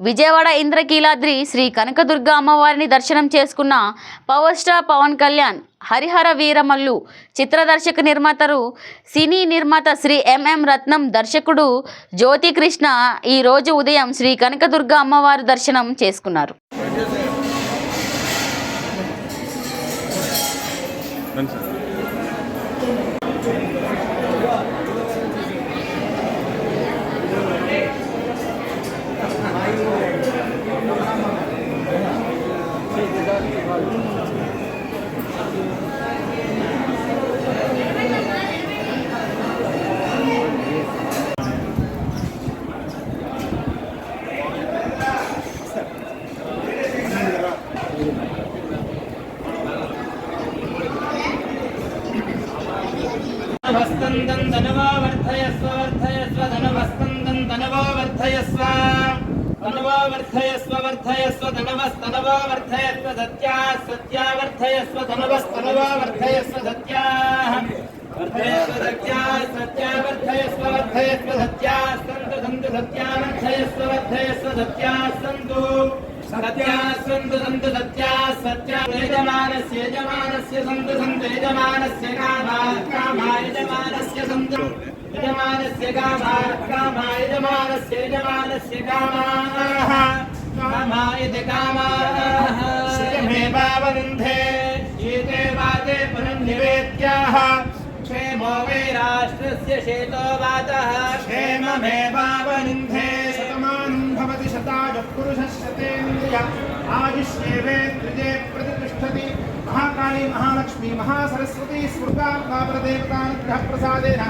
విజయవాడ ఇంద్రకీలాద్రి శ్రీ కనకదుర్గ అమ్మవారిని దర్శనం చేసుకున్న పవర్ స్టార్ పవన్ కళ్యాణ్ హరిహర వీరమల్లు చిత్ర దర్శక నిర్మాతలు సినీ నిర్మాత శ్రీ ఎంఎం రత్నం దర్శకుడు జ్యోతి కృష్ణ ఈ రోజు ఉదయం శ్రీ కనకదుర్గ అమ్మవారి దర్శనం చేసుకున్నారు. वस्तंदं धनवा वर्धयस्व वर्धयस्व धनवस्तंदं धनवा वर्धयस्व धनवा वर्धयस्व वर्धयस्व धनवस्तनवा वर्धयस्व सत्या सत्या वर्धयस्व धनवस्तनवा वर्धयस्व सत्या वर्धयस्व सत्या सत्या वर्धयस्व वर्धयस्व सत्या सन्तु सन्तु सत्या वर्धयस्व सत्या सन्तु सत्या सन्तु सन्तु सत्या सत्या यजमानस्य सन्तु सन्तु यजमानस्य कामाय यजमानस्य सन्तु यजमानस्य कामाय यजमानस्य कामाः कामाय कामाः श्रियमेवावरुन्धे एते वाते पुनर्निवेद्याः क्षेमो वै राष्ट्रस्य शेतो वातः क्षेममेवावरुन्धे शतमानं भवति शताय पुरुषः शतेन्द्रिय आयुष्येवेन्द्रिये प्रतिष्ठति महाकाली महालक्ष्मी महासरस्वती स्फुर्गादेवतानुग्रहप्रसादेन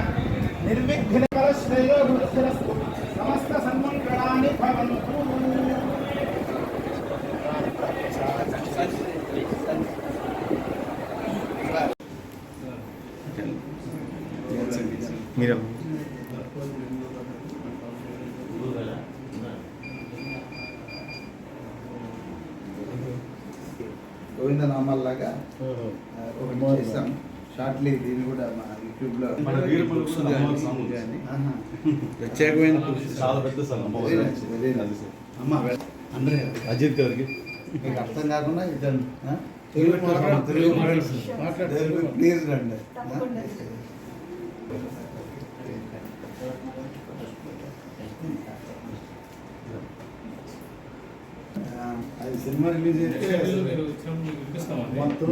निर्विघ्नकरश्रेयो भूतिरस्तु समस्त सन्मङ्गलानि भवन्तु. గోవింద నామాల్లాగా ఒకటి చేసాం షార్ట్లీ దీన్ని కూడా మా యూట్యూబ్లో ప్రత్యేకమైన చాలా పెద్ద సార్ అమ్మ అందరూ అజిత్ గారికి మీకు అర్థం కాకుండా తెలుగు ప్లీజ్ రండి. అది సినిమా రిలీజ్ అయితే మొత్తం